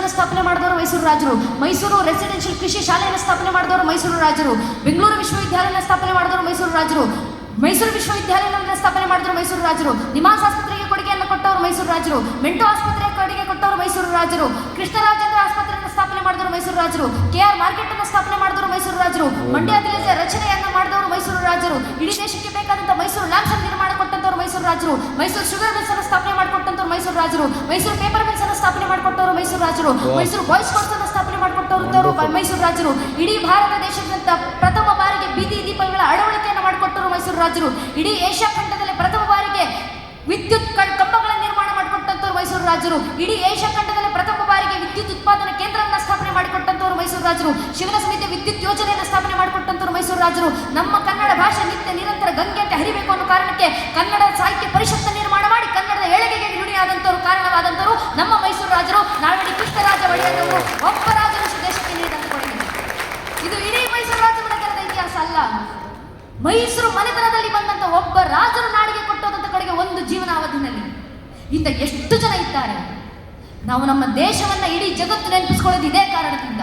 ಆಸ್ಪತ್ರೆಯನ್ನು ಸ್ಥಾಪನೆ ಮಾಡಿದವರು ಮೈಸೂರು ರಾಜರು. ಮೈಸೂರು ರೆಸಿಡೆನ್ಷಿಯಲ್ ಕೃಷಿ ಶಾಲೆಯನ್ನು ಸ್ಥಾಪನೆ ಮಾಡಿದವರು ಮೈಸೂರು ರಾಜರು. ಬೆಂಗಳೂರು ವಿಶ್ವವಿದ್ಯಾಲಯನ ಸ್ಥಾಪನೆ ಮಾಡಿದವರು ಮೈಸೂರು ರಾಜರು. ಮೈಸೂರು ವಿಶ್ವವಿದ್ಯಾಲಯವನ್ನು ಸ್ಥಾಪನೆ ಮಾಡಿದ್ರು ಮೈಸೂರು ರಾಜರು. ನಿಮಾನ್ಸ್ ಆಸ್ಪತ್ರೆಗೆ ಕೊಡುಗೆಯನ್ನು ಕೊಟ್ಟವರು ಮೈಸೂರು ರಾಜರು. ಮೆಂಟೋ ಆಸ್ಪತ್ರೆಗೆ ಕೊಡುಗೆ ಕೊಟ್ಟವರು ಮೈಸೂರು ರಾಜರು. ಕೃಷ್ಣರಾಜೇಂದ್ರ ಆಸ್ಪತ್ರೆಯನ್ನು ಸ್ಥಾಪನೆ ಮಾಡಿದವರು ಮೈಸೂರು ರಾಜರು. KR ಮಾರ್ಕೆಟ್ ಅನ್ನು ಸ್ಥಾಪನೆ ಮಾಡಿದವರು ಮೈಸೂರು ರಾಜರು. ಮಂಡ್ಯ ಜಿಲ್ಲೆಯ ರಚನೆಯನ್ನು ಮಾಡಿದವರು ಮೈಸೂರು ರಾಜರು. ಇಡೀ ದೇಶಕ್ಕೆ ಬೇಕಾದಂತ ಮೈಸೂರು ಲ್ಯಾಂಪ್ಸ್ ಅನ್ನು ನಿರ್ಮಾಣ ಕೊಟ್ಟಂತವರು ಮೈಸೂರು ರಾಜರು. ಮೈಸೂರು ಶುಗರ್ ಮಿಲ್ಸ್ ಅನ್ನು ಸ್ಥಾಪನೆ ಮಾಡಿಕೊಟ್ಟಂತವರು ಮೈಸೂರು ರಾಜರು. ಮೈಸೂರು ಪೇಪರ್ ಮಿಲ್ಸ್ ಅನ್ನು ಸ್ಥಾಪನೆ ಮಾಡಿಕೊಟ್ಟವರು ಮೈಸೂರು ರಾಜರು. ಮೈಸೂರು ಬಾಯ್ಸ್ ಸ್ಕೌಟ್ಸ್ ಅನ್ನು ಸ್ಥಾಪನೆ ಮಾಡಿಕೊಟ್ಟವರು ಮೈಸೂರು ರಾಜರು. ಇಡೀ ಭಾರತ ದೇಶದಂತ ಪ್ರಥಮ ಬಾರಿಗೆ ಬೀದಿ ದೀಪಗಳ ಅಳವಡಿಕೆಯನ್ನು ಮಾಡಿಕೊಟ್ಟವರು ಮೈಸೂರು ರಾಜರು. ಇಡೀ ಏಷ್ಯಾ ಖಂಡದಲ್ಲಿ ಪ್ರಥಮ ಬಾರಿಗೆ ವಿದ್ಯುತ್ ಕಂಬಗಳ ನಿರ್ಮಾಣ ಮಾಡಿಕೊಟ್ಟಂತವರು ಮೈಸೂರು ರಾಜರು. ಇಡೀ ಏಷ್ಯಾ ಖಂಡದಲ್ಲಿ ಪ್ರಥಮ ಬಾರಿಗೆ ವಿದ್ಯುತ್ ಉತ್ಪಾದನಾ ಕೇಂದ್ರವನ್ನು ಸ್ಥಾಪನೆ ಮಾಡಿಕೊಟ್ಟಂತವರು ಮೈಸೂರು ರಾಜರು. ಶಿವನ ಸಮಿತಿ ವಿದ್ಯುತ್ ಯೋಜನೆಯನ್ನು ಸ್ಥಾಪನೆ ಮಾಡಿಕೊಟ್ಟಂತವರು ಮೈಸೂರು ರಾಜರು. ನಮ್ಮ ಕನ್ನಡ ಭಾಷೆ ನಿತ್ಯ ನಿರಂತರ ಗಂಗೆಯಂತೆ ಹರಿಬೇಕು ಅನ್ನೋ ಕಾರಣಕ್ಕೆ ಕನ್ನಡ ಸಾಹಿತ್ಯ ಪರಿಷತ್ತು ನಿರ್ಮಾಣ ಮಾಡಿ ಕನ್ನಡದ ಏಳಿಗೆಗೆ ನುಡಿಯಾದಂತವರು ಕಾರಣವಾದಂತವರು ನಮ್ಮ ಮೈಸೂರು ರಾಜರು. ನಾಲ್ವಡಿ ಕೃಷ್ಣರಾಜ ಒಡೆಯರವರು ಒಬ್ಬ ರಾಜರು ದೇಶಕ್ಕೆ ನೀಡಿದಂತ ಕೊಡುಗೆ. ಇದು ಇಡೀ ಮೈಸೂರು ರಾಜಮನೆತನದ ಇತಿಹಾಸ ಅಲ್ಲ. ಮೈಸೂರು ಮನೆತನದಲ್ಲಿ ಬಂದಂತ ಒಬ್ಬ ರಾಜರು ನಾಡಿಗೆ ಕೊಟ್ಟೋದಂತ ಕಡೆಗೆ ಒಂದು ಜೀವನಾವಧಿನಲ್ಲಿ ಇಂಥ ಎಷ್ಟು ಜನ ಇದ್ದಾರೆ. ನಾವು ನಮ್ಮ ದೇಶವನ್ನ ಇಡೀ ಜಗತ್ತು ನೆನಪಿಸ್ಕೊಳ್ಳೋದು ಇದೇ ಕಾರಣದಿಂದ.